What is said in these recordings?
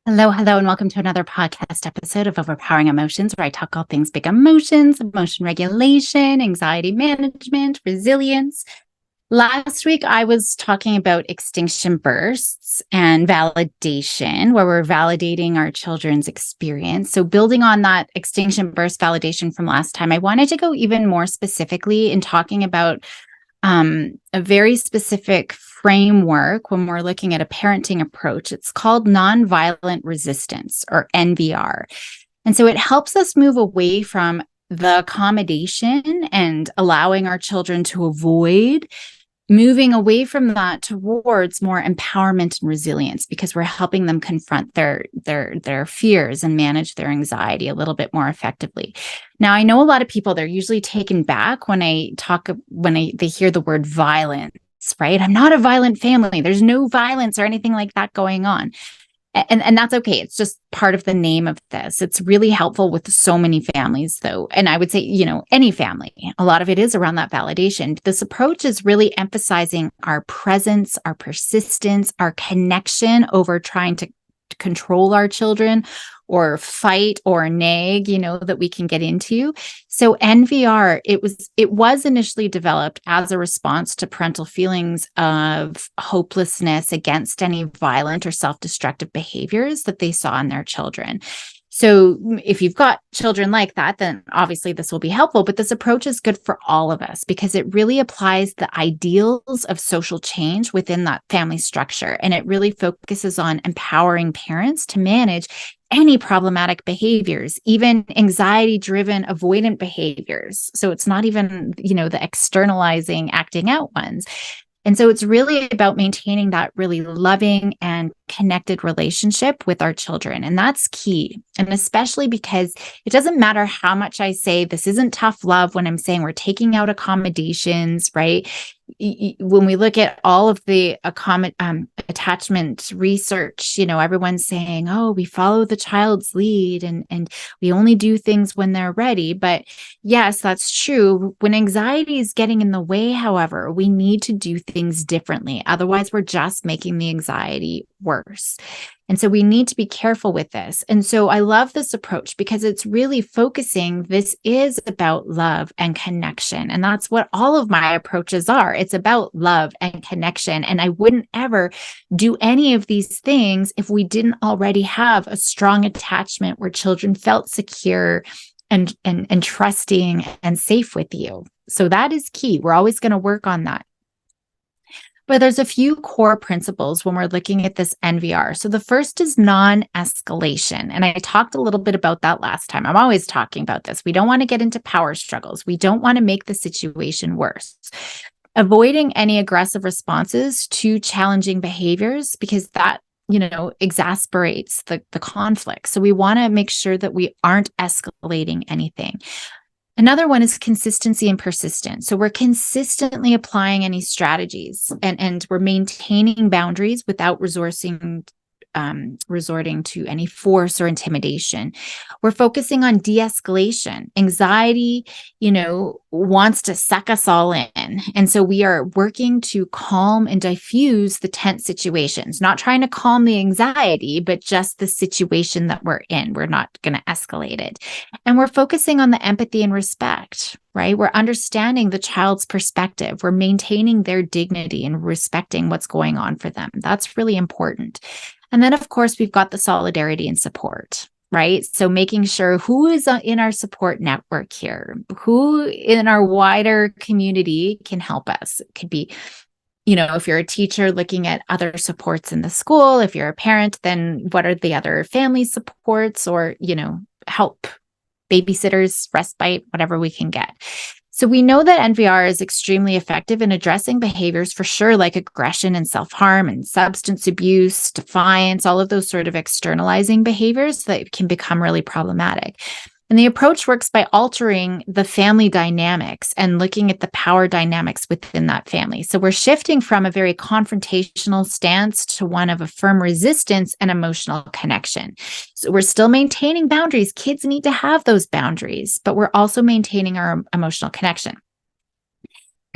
Hello, hello, and welcome to another podcast episode of Overpowering Emotions, where I talk all things big emotions, emotion regulation, anxiety management, resilience. Last week, I was talking about extinction bursts and validation, where we're validating our children's experience. So, building on that extinction burst validation from last time, I wanted to go even more specifically in talking about a very specific framework when we're looking at a parenting approach. It's called nonviolent resistance, or NVR. And so it helps us move away from the accommodation and allowing our children to avoid, moving away from that towards more empowerment and resilience, because we're helping them confront their fears and manage their anxiety a little bit more effectively. Now, I know a lot of people, they're usually taken back when they hear the word violence, right? I'm not a violent family. There's no violence or anything like that going on. And that's okay. It's just part of the name of this. It's really helpful with so many families, though. And I would say, any family, a lot of it is around that validation. This approach is really emphasizing our presence, our persistence, our connection over trying to control our children or fight or nag, that we can get into. So NVR, it was initially developed as a response to parental feelings of hopelessness against any violent or self-destructive behaviors that they saw in their children. So if you've got children like that, then obviously this will be helpful, but this approach is good for all of us because it really applies the ideals of social change within that family structure. And it really focuses on empowering parents to manage any problematic behaviors, even anxiety-driven avoidant behaviors. So it's not even, the externalizing, acting out ones. And so it's really about maintaining that really loving and connected relationship with our children. And that's key. And especially because it doesn't matter how much I say this isn't tough love when I'm saying we're taking out accommodations, right? When we look at all of the attachment research, everyone's saying, oh, we follow the child's lead and we only do things when they're ready. But yes, that's true. When anxiety is getting in the way, however, we need to do things differently. Otherwise, we're just making the anxiety worse. And so we need to be careful with this. And so I love this approach because it's really focusing. This is about love and connection. And that's what all of my approaches are. It's about love and connection. And I wouldn't ever do any of these things if we didn't already have a strong attachment where children felt secure and trusting and safe with you. So that is key. We're always going to work on that. But there's a few core principles when we're looking at this NVR. So the first is non-escalation. And I talked a little bit about that last time. I'm always talking about this. We don't want to get into power struggles. We don't want to make the situation worse. Avoiding any aggressive responses to challenging behaviors because that exasperates the conflict. So we want to make sure that we aren't escalating anything. Another one is consistency and persistence. So we're consistently applying any strategies and we're maintaining boundaries without resorting to any force or intimidation. We're focusing on de-escalation. Anxiety, wants to suck us all in. And so we are working to calm and diffuse the tense situations, not trying to calm the anxiety, but just the situation that we're in. We're not going to escalate it. And we're focusing on the empathy and respect, right? We're understanding the child's perspective. We're maintaining their dignity and respecting what's going on for them. That's really important. And then, of course, we've got the solidarity and support, right? So making sure who is in our support network here, who in our wider community can help us. It could be, if you're a teacher looking at other supports in the school, if you're a parent, then what are the other family supports or, help, babysitters, respite, whatever we can get. So we know that NVR is extremely effective in addressing behaviors for sure, like aggression and self-harm and substance abuse, defiance, all of those sort of externalizing behaviors that can become really problematic. And the approach works by altering the family dynamics and looking at the power dynamics within that family. So we're shifting from a very confrontational stance to one of a firm resistance and emotional connection. So we're still maintaining boundaries. Kids need to have those boundaries, but we're also maintaining our emotional connection.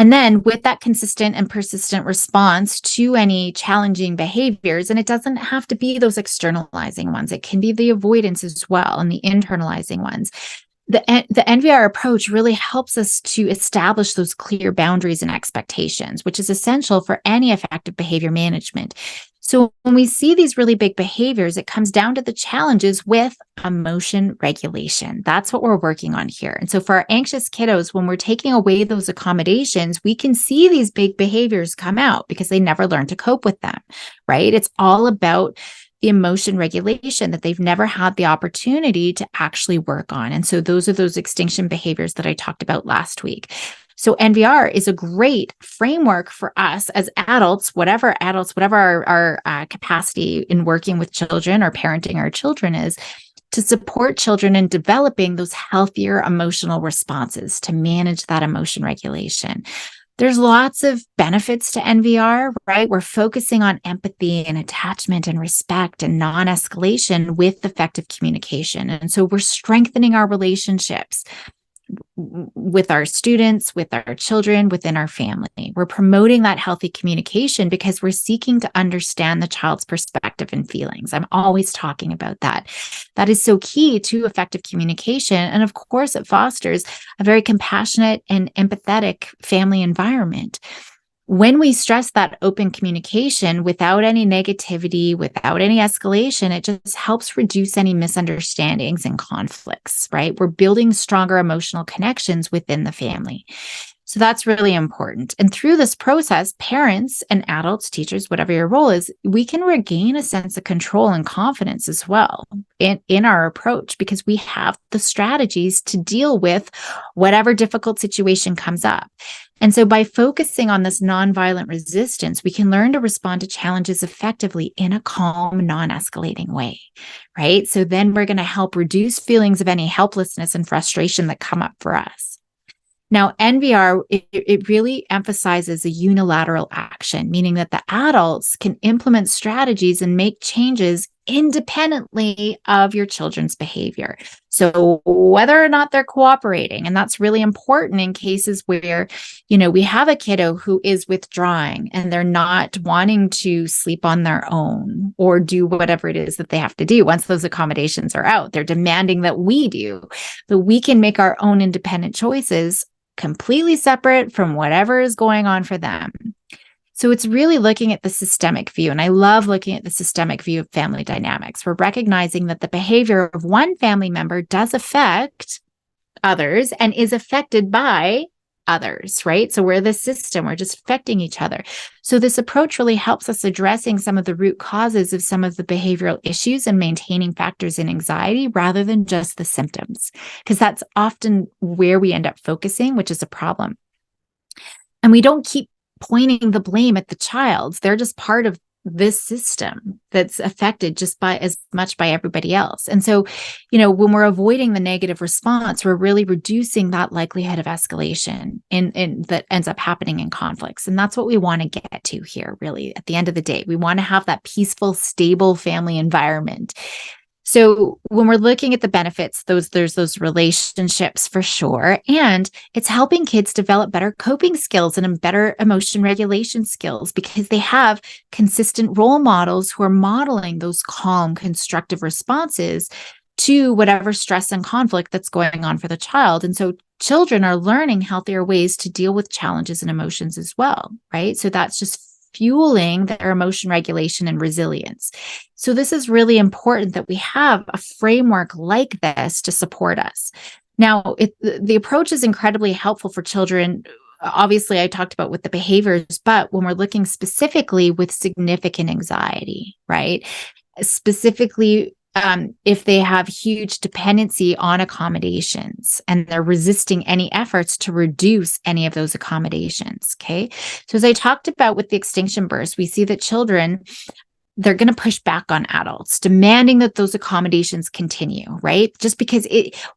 And then with that consistent and persistent response to any challenging behaviors, and it doesn't have to be those externalizing ones, it can be the avoidance as well and the internalizing ones. The NVR approach really helps us to establish those clear boundaries and expectations, which is essential for any effective behavior management. So when we see these really big behaviors, it comes down to the challenges with emotion regulation. That's what we're working on here. And so for our anxious kiddos, when we're taking away those accommodations, we can see these big behaviors come out because they never learned to cope with them, right? It's all about the emotion regulation that they've never had the opportunity to actually work on. And so those are those extinction behaviors that I talked about last week. So NVR is a great framework for us as adults, whatever our capacity in working with children or parenting our children is, to support children in developing those healthier emotional responses to manage that emotion regulation. There's lots of benefits to NVR, right? We're focusing on empathy and attachment and respect and non-escalation with effective communication. And so we're strengthening our relationships with our students, with our children, within our family. We're promoting that healthy communication because we're seeking to understand the child's perspective and feelings. I'm always talking about that. That is so key to effective communication. And of course, it fosters a very compassionate and empathetic family environment. When we stress that open communication without any negativity, without any escalation, it just helps reduce any misunderstandings and conflicts, right? We're building stronger emotional connections within the family. So that's really important. And through this process, parents and adults, teachers, whatever your role is, we can regain a sense of control and confidence as well in our approach because we have the strategies to deal with whatever difficult situation comes up. And so by focusing on this nonviolent resistance, we can learn to respond to challenges effectively in a calm, non-escalating way, right? So then we're going to help reduce feelings of any helplessness and frustration that come up for us. Now, NVR, it really emphasizes a unilateral action, meaning that the adults can implement strategies and make changes independently of your children's behavior. So whether or not they're cooperating, and that's really important in cases where, we have a kiddo who is withdrawing and they're not wanting to sleep on their own or do whatever it is that they have to do. Once those accommodations are out, they're demanding that we do, but we can make our own independent choices completely separate from whatever is going on for them. So it's really looking at the systemic view. And I love looking at the systemic view of family dynamics. We're recognizing that the behavior of one family member does affect others and is affected by others, right? So we're the system, we're just affecting each other. So this approach really helps us addressing some of the root causes of some of the behavioral issues and maintaining factors in anxiety rather than just the symptoms, because that's often where we end up focusing, which is a problem. And we don't keep pointing the blame at the child. They're just part of this system that's affected just by as much by everybody else. And so, when we're avoiding the negative response, we're really reducing that likelihood of escalation in that ends up happening in conflicts. And that's what we want to get to here, really. At the end of the day, we want to have that peaceful, stable family environment. So when we're looking at the benefits, there's those relationships for sure. And it's helping kids develop better coping skills and better emotion regulation skills because they have consistent role models who are modeling those calm, constructive responses to whatever stress and conflict that's going on for the child. And so children are learning healthier ways to deal with challenges and emotions as well, right? So that's just fueling their emotion regulation and resilience. So this is really important that we have a framework like this to support us. Now, the approach is incredibly helpful for children. Obviously, I talked about with the behaviors, but when we're looking specifically with significant anxiety, right? Specifically, if they have huge dependency on accommodations and they're resisting any efforts to reduce any of those accommodations. Okay. So as I talked about with the extinction burst, we see that children, they're going to push back on adults, demanding that those accommodations continue, right? Just because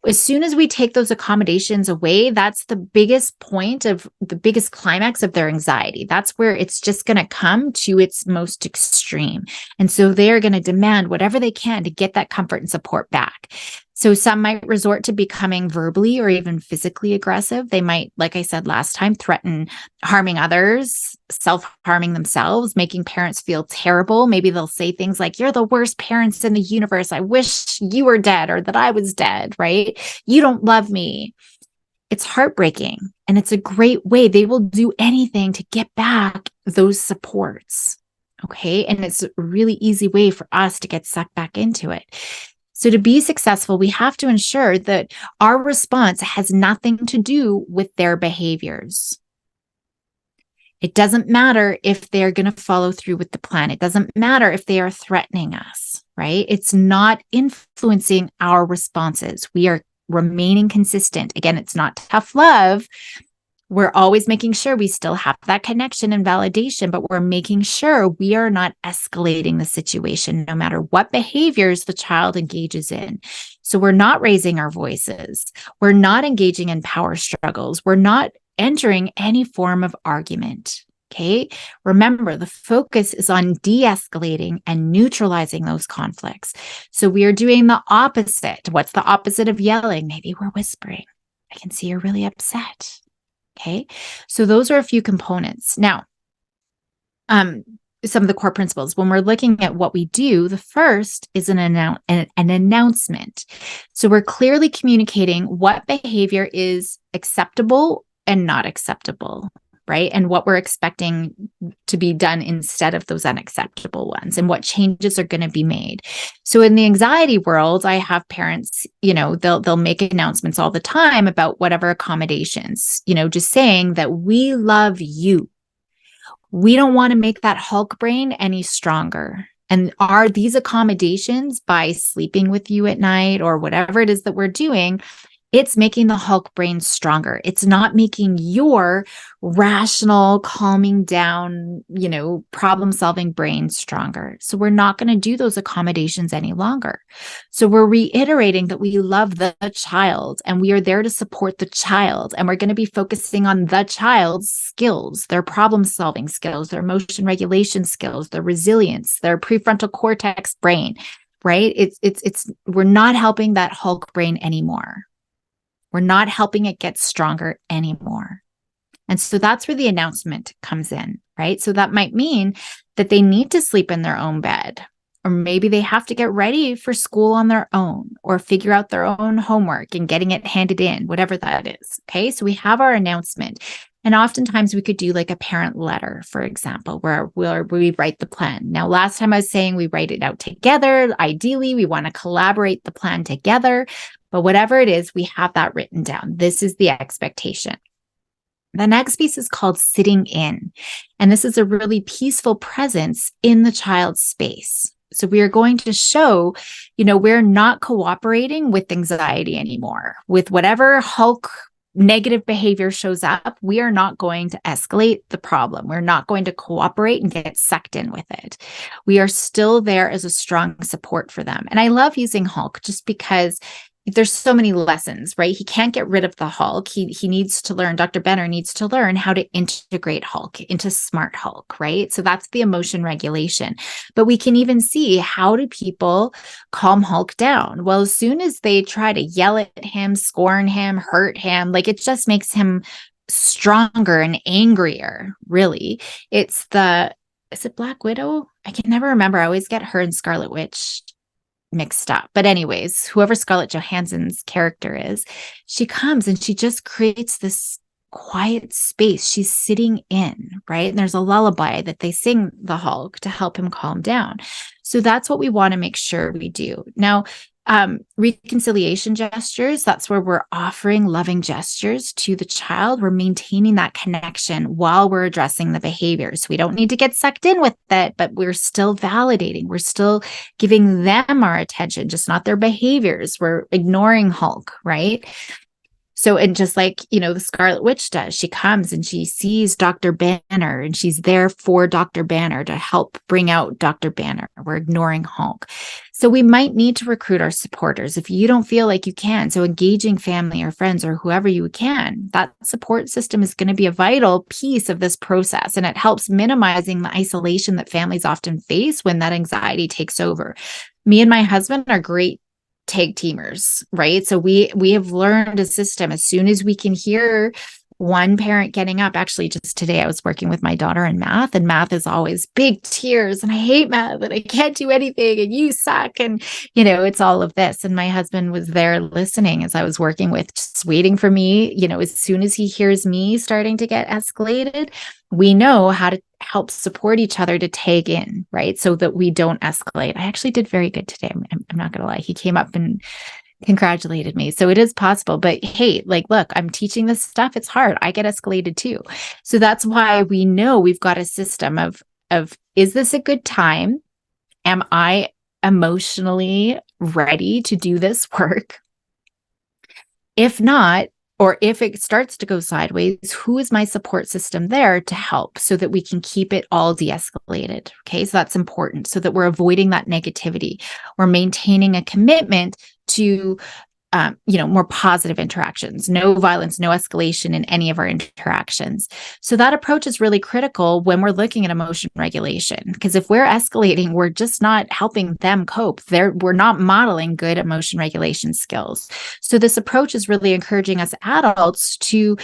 as soon as we take those accommodations away, that's the biggest point of the biggest climax of their anxiety. That's where it's just going to come to its most extreme. And so they're going to demand whatever they can to get that comfort and support back. So some might resort to becoming verbally or even physically aggressive. They might, like I said last time, threaten harming others, self-harming themselves, making parents feel terrible. Maybe they'll say things like, "You're the worst parents in the universe. I wish you were dead or that I was dead," right? "You don't love me." It's heartbreaking. And it's a great way. They will do anything to get back those supports. Okay. And it's a really easy way for us to get sucked back into it. So to be successful, we have to ensure that our response has nothing to do with their behaviors. It doesn't matter if they're going to follow through with the plan. It doesn't matter if they are threatening us, right? It's not influencing our responses. We are remaining consistent. Again, it's not tough love. We're always making sure we still have that connection and validation, but we're making sure we are not escalating the situation, no matter what behaviors the child engages in. So we're not raising our voices. We're not engaging in power struggles. We're not entering any form of argument. Okay. Remember, the focus is on de-escalating and neutralizing those conflicts. So we are doing the opposite. What's the opposite of yelling? Maybe we're whispering. "I can see you're really upset." Okay. So those are a few components. Now, some of the core principles, when we're looking at what we do, the first is an announcement. So we're clearly communicating what behavior is acceptable and not acceptable, right? And what we're expecting to be done instead of those unacceptable ones, and what changes are going to be made. So in the anxiety world, I have parents, they'll make announcements all the time about whatever accommodations, just saying that we love you. We don't want to make that Hulk brain any stronger. And are these accommodations, by sleeping with you at night or whatever it is that we're doing, it's making the Hulk brain stronger. It's not making your rational, calming down, problem-solving brain stronger. So we're not going to do those accommodations any longer. So we're reiterating that we love the child and we are there to support the child. And we're going to be focusing on the child's skills, their problem-solving skills, their emotion regulation skills, their resilience, their prefrontal cortex brain, right? We're not helping that Hulk brain anymore. We're not helping it get stronger anymore. And so that's where the announcement comes in, right? So that might mean that they need to sleep in their own bed, or maybe they have to get ready for school on their own, or figure out their own homework and getting it handed in, whatever that is. Okay. So we have our announcement. And oftentimes we could do like a parent letter, for example, where we write the plan. Now, last time I was saying we write it out together. Ideally, we want to collaborate the plan together. But whatever it is, we have that written down. This is the expectation. The next piece is called sitting in. And this is a really peaceful presence in the child's space. So we are going to show, we're not cooperating with anxiety anymore. With whatever Hulk negative behavior shows up, we are not going to escalate the problem. We're not going to cooperate and get sucked in with it. We are still there as a strong support for them. And I love using Hulk just because there's so many lessons, right? He can't get rid of the Hulk. He needs to learn, Dr. Benner needs to learn how to integrate Hulk into smart Hulk, right? So that's the emotion regulation. But we can even see, how do people calm Hulk down? Well, as soon as they try to yell at him, scorn him, hurt him, like it just makes him stronger and angrier, really. Is it Black Widow? I can never remember. I always get her and Scarlet Witch mixed up. But anyways, whoever Scarlett Johansson's character is, she comes and she just creates this quiet space. She's sitting in, right? And there's a lullaby that they sing the Hulk to help him calm down. So that's what we want to make sure we do. Now, reconciliation gestures, that's where we're offering loving gestures to the child. We're maintaining that connection while we're addressing the behaviors. We don't need to get sucked in with it, but we're still validating. We're still giving them our attention, just not their behaviors. We're ignoring Hulk, right? So, and just like, the Scarlet Witch does, she comes and she sees Dr. Banner and she's there for Dr. Banner to help bring out Dr. Banner. We're ignoring Hulk. So we might need to recruit our supporters if you don't feel like you can. So engaging family or friends or whoever you can, that support system is going to be a vital piece of this process. And it helps minimizing the isolation that families often face when that anxiety takes over. Me and my husband are great tag teamers, right? So we have learned a system. As soon as we can hear one parent getting up, actually just today I was working with my daughter in math, and math is always big tears and I hate math and I can't do anything and you suck, and it's all of this. And my husband was there listening as I was working with, just waiting for me. As soon as he hears me starting to get escalated, we know how to help support each other to tag in, right? So that we don't escalate. I actually did very good today. I'm not going to lie. He came up and congratulated me. So it is possible. But hey, look, I'm teaching this stuff. It's hard. I get escalated too. So that's why we know we've got a system of is this a good time? Am I emotionally ready to do this work? If not, or if it starts to go sideways, who is my support system there to help so that we can keep it all de-escalated? Okay, so that's important, so that we're avoiding that negativity. We're maintaining a commitment to more positive interactions, no violence, no escalation in any of our interactions. So that approach is really critical when we're looking at emotion regulation, because if we're escalating, we're just not helping them cope. We're not modeling good emotion regulation skills. So this approach is really encouraging us adults to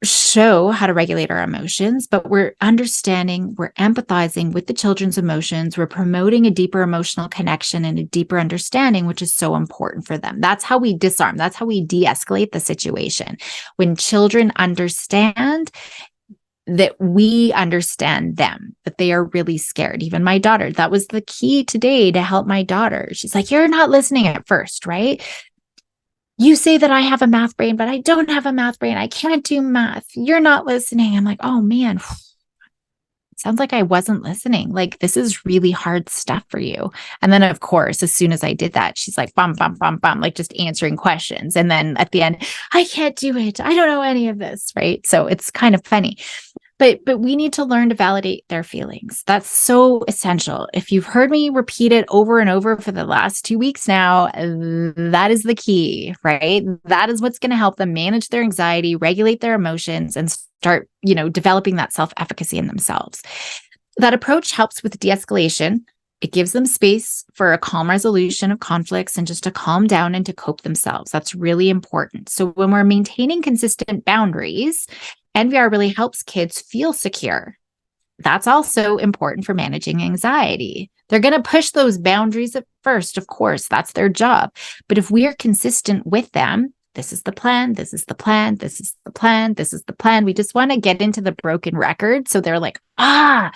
show how to regulate our emotions, but we're understanding, we're empathizing with the children's emotions, we're promoting a deeper emotional connection and a deeper understanding, which is so important for them. That's how we disarm, that's how we de-escalate the situation. When children understand that we understand them, that they are really scared. Even my daughter, that was the key today to help my daughter. She's like, you're not listening at first, right? You say that I have a math brain, but I don't have a math brain. I can't do math. You're not listening. I'm like, oh man, sounds like I wasn't listening. This is really hard stuff for you. And then of course, as soon as I did that, she's like, bum, bum, bum, bum, just answering questions. And then at the end, I can't do it. I don't know any of this, right? So it's kind of funny. But we need to learn to validate their feelings. That's so essential. If you've heard me repeat it over and over for the last 2 weeks now, that is the key, right? That is what's going to help them manage their anxiety, regulate their emotions, and start, developing that self-efficacy in themselves. That approach helps with de-escalation. It gives them space for a calm resolution of conflicts and just to calm down and to cope themselves. That's really important. So when we're maintaining consistent boundaries, NVR really helps kids feel secure. That's also important for managing anxiety. They're going to push those boundaries at first, of course, that's their job. But if we are consistent with them, this is the plan, this is the plan, this is the plan, this is the plan. We just want to get into the broken record. So they're like, I'm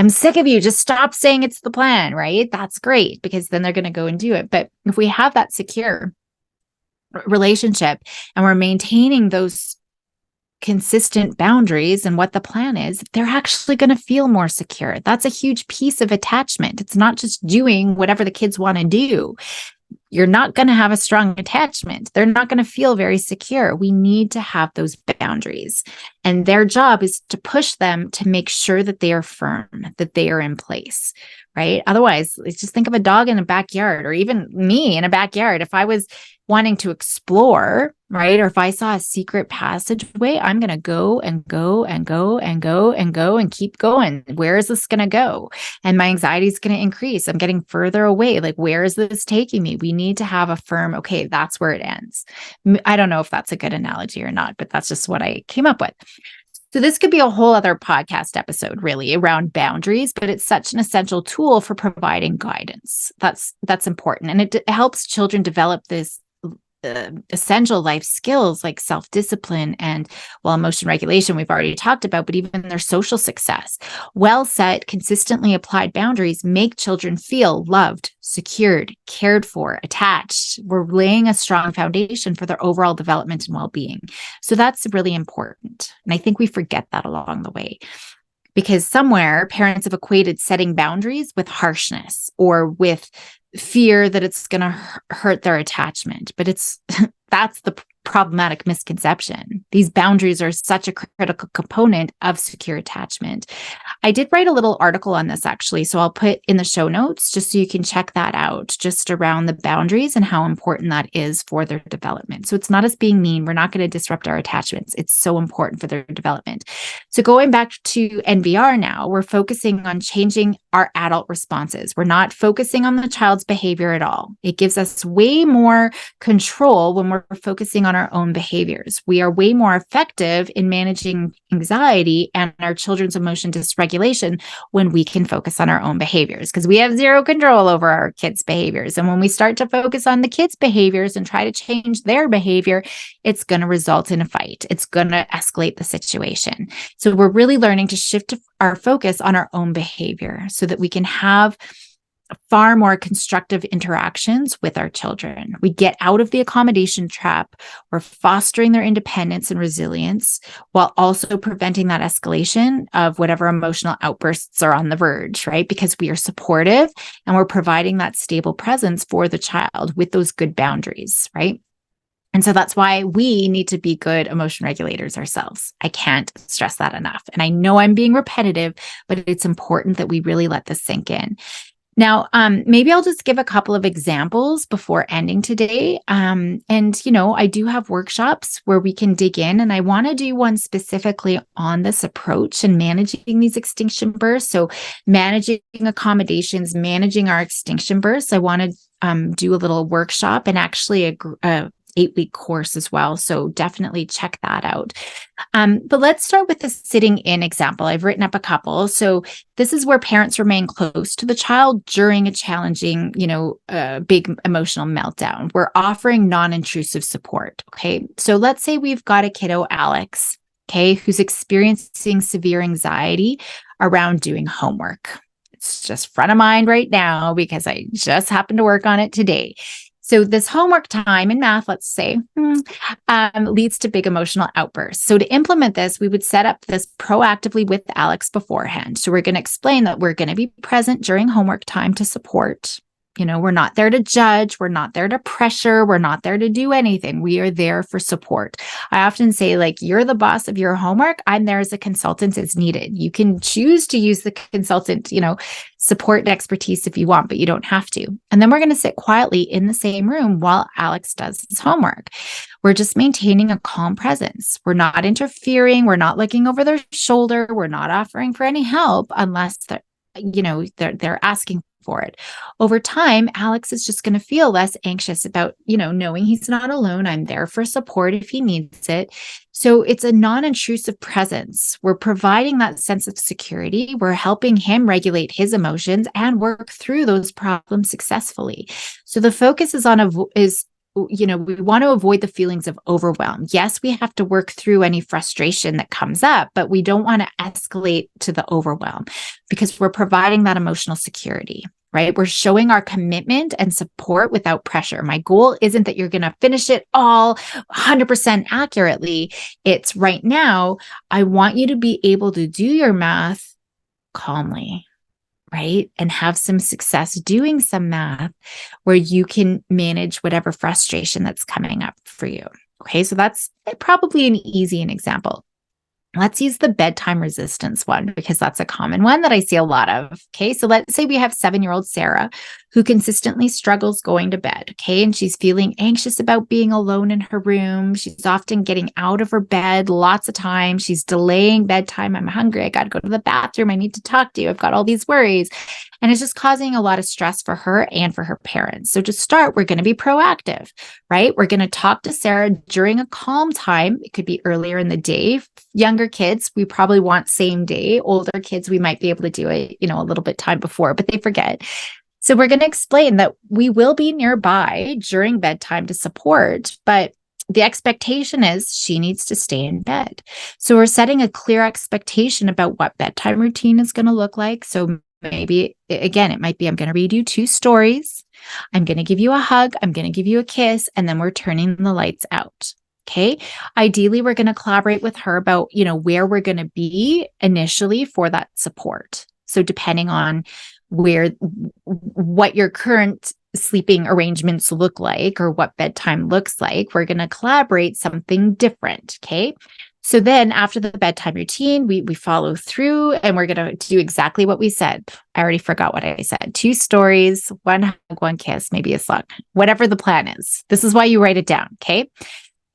sick of you. Just stop saying it's the plan, right? That's great, because then they're going to go and do it. But if we have that secure relationship and we're maintaining those consistent boundaries and what the plan is, they're actually going to feel more secure. That's a huge piece of attachment. It's not just doing whatever the kids want to do. You're not going to have a strong attachment. They're not going to feel very secure. We need to have those boundaries. And their job is to push them to make sure that they are firm, that they are in place, right? Otherwise, let's just think of a dog in a backyard, or even me in a backyard. If I was wanting to explore, right? Or if I saw a secret passageway, I'm going to go and go and go and go and go and keep going. Where is this going to go? And my anxiety is going to increase. I'm getting further away. Where is this taking me? We need to have a firm, okay, that's where it ends. I don't know if that's a good analogy or not, but that's just what I came up with. So this could be a whole other podcast episode really around boundaries, but it's such an essential tool for providing guidance. That's important. And it helps children develop this essential life skills like self-discipline and, emotion regulation we've already talked about, but even their social success. Well set, consistently applied boundaries make children feel loved, secured, cared for, attached. We're laying a strong foundation for their overall development and well-being. So that's really important. And I think we forget that along the way, because somewhere parents have equated setting boundaries with harshness or with fear that it's going to hurt their attachment. But that's the problematic misconception. These boundaries are such a critical component of secure attachment. I did write a little article on this actually, so I'll put in the show notes just so you can check that out, just around the boundaries and how important that is for their development. So it's not us being mean. We're not going to disrupt our attachments. It's so important for their development. So going back to NVR now, we're focusing on changing our adult responses. We're not focusing on the child's behavior at all. It gives us way more control when we're focusing on our own behaviors. We are way more effective in managing anxiety and our children's emotion dysregulation when we can focus on our own behaviors, because we have zero control over our kids' behaviors. And when we start to focus on the kids' behaviors and try to change their behavior, it's going to result in a fight. It's going to escalate the situation. So we're really learning to shift our focus on our own behavior so that we can have far more constructive interactions with our children. We get out of the accommodation trap. We're fostering their independence and resilience while also preventing that escalation of whatever emotional outbursts are on the verge, right? Because we are supportive and we're providing that stable presence for the child with those good boundaries, right? And so that's why we need to be good emotion regulators ourselves. I can't stress that enough. And I know I'm being repetitive, but it's important that we really let this sink in. Now, maybe I'll just give a couple of examples before ending today. I do have workshops where we can dig in, and I want to do one specifically on this approach and managing these extinction bursts. So managing accommodations, managing our extinction bursts. I want to do a little workshop and actually a 8-week course as well. So definitely check that out. But let's start with the sitting in example. I've written up a couple. So this is where parents remain close to the child during a challenging, big emotional meltdown. We're offering non-intrusive support. Okay. So let's say we've got a kiddo, Alex, okay, who's experiencing severe anxiety around doing homework. It's just front of mind right now because I just happened to work on it today. So this homework time in math, let's say, leads to big emotional outbursts. So to implement this, we would set up this proactively with Alex beforehand. So we're going to explain that we're going to be present during homework time to support. We're not there to judge. We're not there to pressure. We're not there to do anything. We are there for support. I often say, you're the boss of your homework. I'm there as a consultant as needed. You can choose to use the consultant, support and expertise if you want, but you don't have to. And then we're going to sit quietly in the same room while Alex does his homework. We're just maintaining a calm presence. We're not interfering. We're not looking over their shoulder. We're not offering for any help unless they're asking for it. Over time, Alex is just going to feel less anxious about, knowing he's not alone. I'm there for support if he needs it. So it's a non-intrusive presence. We're providing that sense of security. We're helping him regulate his emotions and work through those problems successfully. So the focus is we want to avoid the feelings of overwhelm. Yes, we have to work through any frustration that comes up, but we don't want to escalate to the overwhelm because we're providing that emotional security, right? We're showing our commitment and support without pressure. My goal isn't that you're going to finish it all 100% accurately. It's right now, I want you to be able to do your math calmly, right? And have some success doing some math where you can manage whatever frustration that's coming up for you. Okay, so that's probably an easy example. Let's use the bedtime resistance one because that's a common one that I see a lot of. Okay, so let's say we have 7-year-old Sarah who consistently struggles going to bed. Okay, and she's feeling anxious about being alone in her room. She's often getting out of her bed lots of times. She's delaying bedtime. I'm hungry. I got to go to the bathroom. I need to talk to you. I've got all these worries. And it's just causing a lot of stress for her and for her parents. So to start, we're going to be proactive, right? We're going to talk to Sarah during a calm time. It could be earlier in the day. Younger kids, we probably want same day. Older kids, we might be able to do it, a little bit time before, but they forget. So we're going to explain that we will be nearby during bedtime to support, but the expectation is she needs to stay in bed. So we're setting a clear expectation about what bedtime routine is going to look like. So maybe, again, it might be, I'm going to read you 2 stories. I'm going to give you a hug. I'm going to give you a kiss, and then we're turning the lights out. Okay. Ideally, we're going to collaborate with her about, where we're going to be initially for that support. So depending on what your current sleeping arrangements look like or what bedtime looks like, we're going to collaborate something different. Okay. So then after the bedtime routine, we follow through and we're going to do exactly what we said. I already forgot what I said. 2 stories, 1 hug, 1 kiss, maybe a slug, whatever the plan is. This is why you write it down. Okay.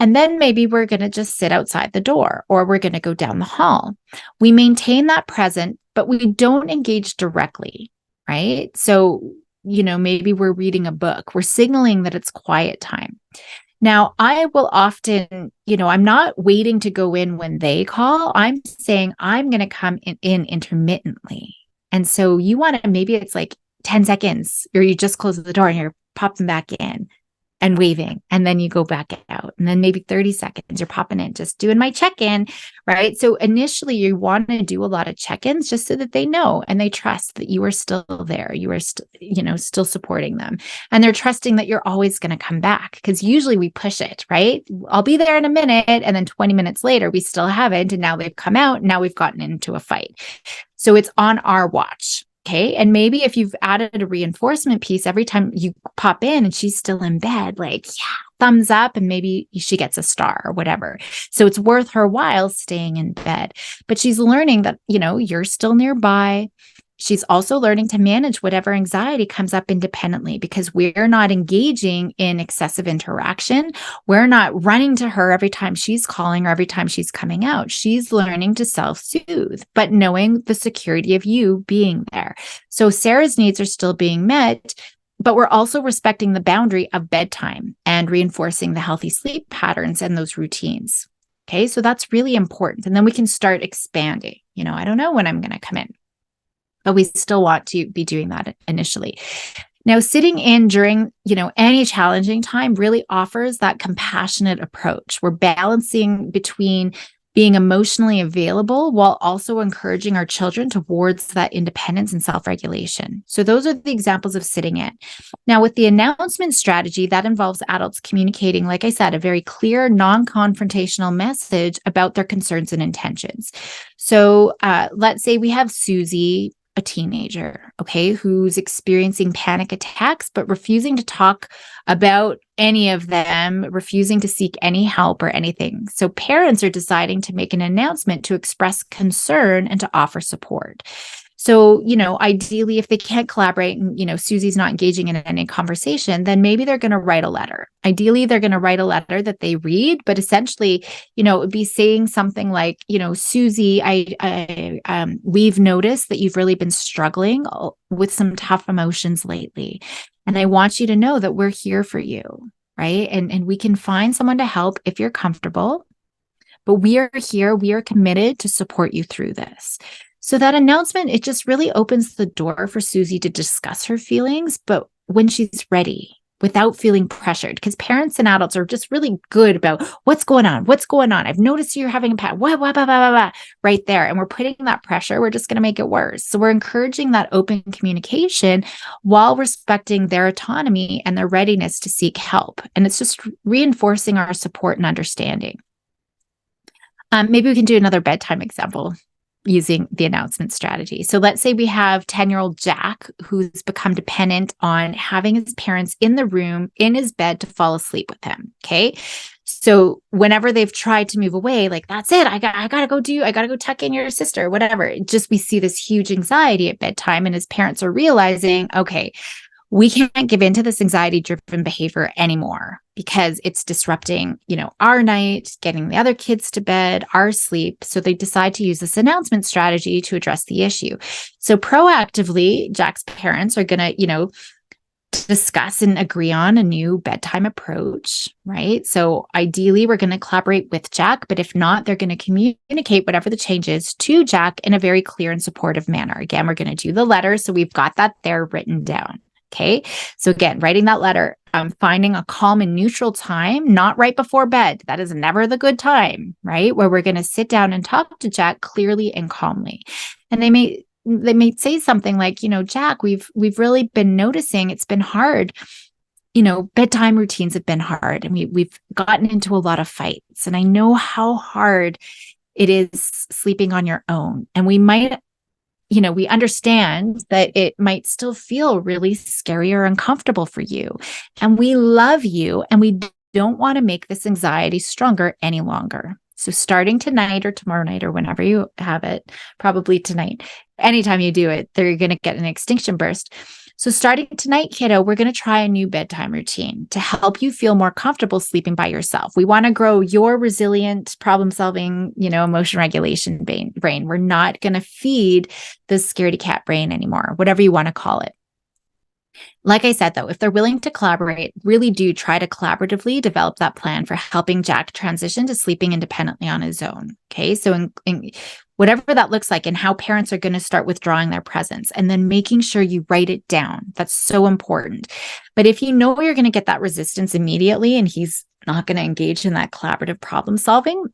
And then maybe we're going to just sit outside the door or we're going to go down the hall. We maintain that present, but we don't engage directly, right? So, maybe we're reading a book. We're signaling that it's quiet time. Now, I will often, I'm not waiting to go in when they call. I'm saying I'm going to come in intermittently. And so you want to, maybe it's like 10 seconds, or you just close the door and you're popping back in and waving, and then you go back out, and then maybe 30 seconds you're popping in, just doing my check-in, right? So initially you want to do a lot of check-ins just so that they know and they trust that you are still there, you are still supporting them, and they're trusting that you're always going to come back, because usually we push it, right? I'll be there in a minute, and then 20 minutes later we still haven't, and now they've come out and now we've gotten into a fight. So it's on our watch. Okay. And maybe if you've added a reinforcement piece every time you pop in and she's still in bed, like, yeah, thumbs up, and maybe she gets a star or whatever. So it's worth her while staying in bed. But she's learning that, you're still nearby. She's also learning to manage whatever anxiety comes up independently, because we're not engaging in excessive interaction. We're not running to her every time she's calling or every time she's coming out. She's learning to self-soothe, but knowing the security of you being there. So Sarah's needs are still being met, but we're also respecting the boundary of bedtime and reinforcing the healthy sleep patterns and those routines. Okay, so that's really important. And then we can start expanding. I don't know when I'm going to come in, but we still want to be doing that initially. Now, sitting in during, any challenging time really offers that compassionate approach. We're balancing between being emotionally available while also encouraging our children towards that independence and self-regulation. So those are the examples of sitting in. Now, with the announcement strategy, that involves adults communicating, like I said, a very clear, non-confrontational message about their concerns and intentions. So let's say we have Susie, a teenager, okay, who's experiencing panic attacks, but refusing to talk about any of them, refusing to seek any help or anything. So parents are deciding to make an announcement to express concern and to offer support. So, ideally, if they can't collaborate and, Susie's not engaging in any conversation, then maybe they're going to write a letter. Ideally, they're going to write a letter that they read, but essentially, it would be saying something like, Susie, we've noticed that you've really been struggling with some tough emotions lately. And I want you to know that we're here for you, right? And we can find someone to help if you're comfortable, but we are here. We are committed to support you through this. So that announcement, it just really opens the door for Susie to discuss her feelings, but when she's ready, without feeling pressured, because parents and adults are just really good about what's going on. What's going on? I've noticed you're having a panic, right there. And we're putting that pressure. We're just going to make it worse. So we're encouraging that open communication while respecting their autonomy and their readiness to seek help. And it's just reinforcing our support and understanding. Maybe we can do another bedtime example using the announcement strategy. So let's say we have 10-year-old Jack, who's become dependent on having his parents in the room, in his bed, to fall asleep with him. Okay. So whenever they've tried to move away, like, that's it, I gotta go tuck in your sister, whatever. We see this huge anxiety at bedtime, and his parents are realizing, okay, we can't give into this anxiety-driven behavior anymore because it's disrupting, our night, getting the other kids to bed, our sleep. So they decide to use this announcement strategy to address the issue. So proactively, Jack's parents are going to, discuss and agree on a new bedtime approach, right? So ideally, we're going to collaborate with Jack, but if not, they're going to communicate whatever the change is to Jack in a very clear and supportive manner. Again, we're going to do the letter. So we've got that there written down. Okay. So again, writing that letter, finding a calm and neutral time, not right before bed. That is never the good time, right? Where we're going to sit down and talk to Jack clearly and calmly. And they may say something like, Jack, we've really been noticing it's been hard. Bedtime routines have been hard, and we've gotten into a lot of fights. And I know how hard it is sleeping on your own. And we understand that it might still feel really scary or uncomfortable for you. And we love you, and we don't want to make this anxiety stronger any longer. So starting tonight or tomorrow night or whenever you have it, probably tonight, anytime you do it, they're going to get an extinction burst. So starting tonight, kiddo, we're going to try a new bedtime routine to help you feel more comfortable sleeping by yourself. We want to grow your resilient problem-solving, emotion regulation brain. We're not going to feed the scaredy cat brain anymore, whatever you want to call it. Like I said, though, if they're willing to collaborate, really do try to collaboratively develop that plan for helping Jack transition to sleeping independently on his own. Okay. So in whatever that looks like and how parents are going to start withdrawing their presence and then making sure you write it down. That's so important. But if you know you're going to get that resistance immediately and he's not going to engage in that collaborative problem solving,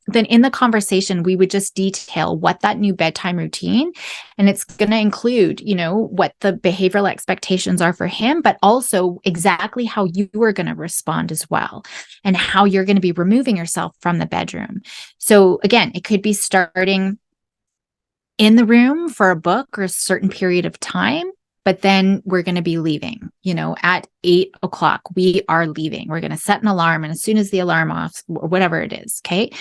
then in the conversation, we would just detail what that new bedtime routine, and it's going to include, what the behavioral expectations are for him, but also exactly how you are going to respond as well, and how you're going to be removing yourself from the bedroom. So again, it could be starting in the room for a book or a certain period of time, but then we're going to be leaving, at 8:00, we are leaving. We're going to set an alarm. And as soon as the alarm off, or whatever it is, okay.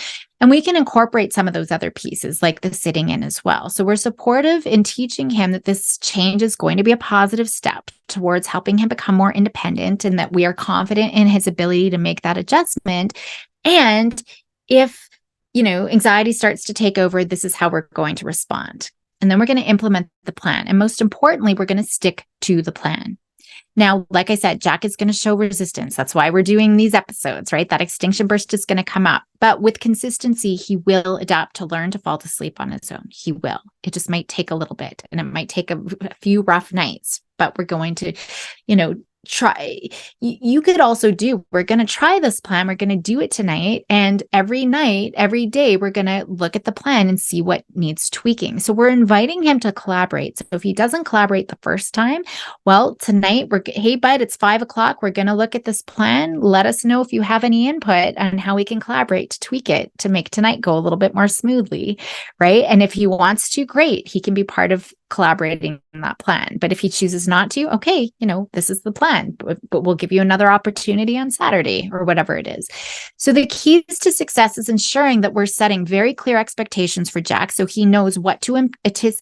And we can incorporate some of those other pieces like the sitting in as well. So we're supportive in teaching him that this change is going to be a positive step towards helping him become more independent and that we are confident in his ability to make that adjustment. And if anxiety starts to take over, this is how we're going to respond. And then we're going to implement the plan. And most importantly, we're going to stick to the plan. Now, like I said, Jack is going to show resistance. That's why we're doing these episodes, right? That extinction burst is going to come up. But with consistency, he will adapt to learn to fall to sleep on his own. He will. It just might take a little bit, and it might take a few rough nights, but we're going to, try. You could also we're going to try this plan. We're going to do it tonight. And every night, every day, we're going to look at the plan and see what needs tweaking. So we're inviting him to collaborate. So if he doesn't collaborate the first time, well, tonight hey, bud, it's 5:00. We're going to look at this plan. Let us know if you have any input on how we can collaborate to tweak it to make tonight go a little bit more smoothly. Right. And if he wants to, great. He can be part of collaborating on that plan. But if he chooses not to, okay, this is the plan, but we'll give you another opportunity on Saturday or whatever it is. So the keys to success is ensuring that we're setting very clear expectations for Jack so he knows what to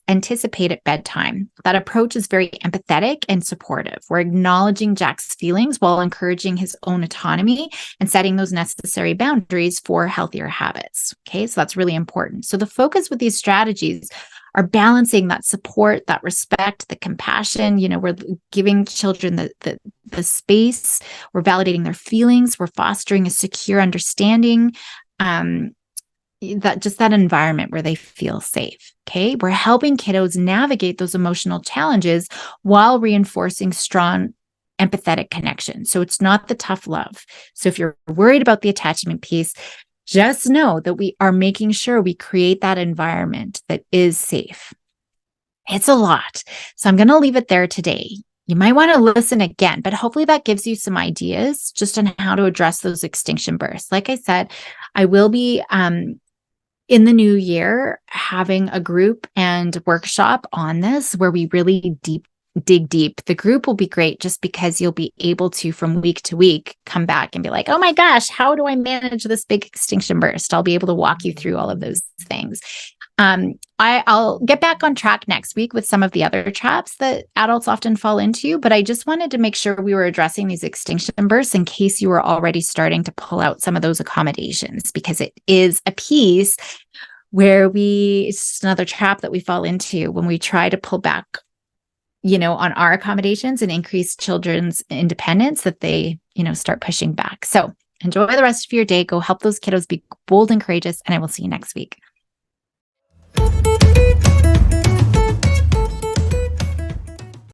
anticipate at bedtime. That approach is very empathetic and supportive. We're acknowledging Jack's feelings while encouraging his own autonomy and setting those necessary boundaries for healthier habits. Okay, so that's really important. So the focus with these strategies are balancing that support, that respect, the compassion. We're giving children the space, we're validating their feelings, we're fostering a secure understanding, that environment where they feel safe. Okay. We're helping kiddos navigate those emotional challenges while reinforcing strong empathetic connection. So it's not the tough love. So if you're worried about the attachment piece, just know that we are making sure we create that environment that is safe. It's a lot. So I'm going to leave it there today. You might want to listen again, but hopefully that gives you some ideas just on how to address those extinction bursts. Like I said, I will be in the new year having a group and workshop on this where we really dig deep. The group will be great just because you'll be able to, from week to week, come back and be like, oh my gosh, how do I manage this big extinction burst? I'll be able to walk you through all of those things. I'll get back on track next week with some of the other traps that adults often fall into, but I just wanted to make sure we were addressing these extinction bursts in case you were already starting to pull out some of those accommodations, because it is a piece where it's another trap that we fall into when we try to pull back on our accommodations and increase children's independence, that they, start pushing back. So enjoy the rest of your day. Go help those kiddos be bold and courageous. And I will see you next week.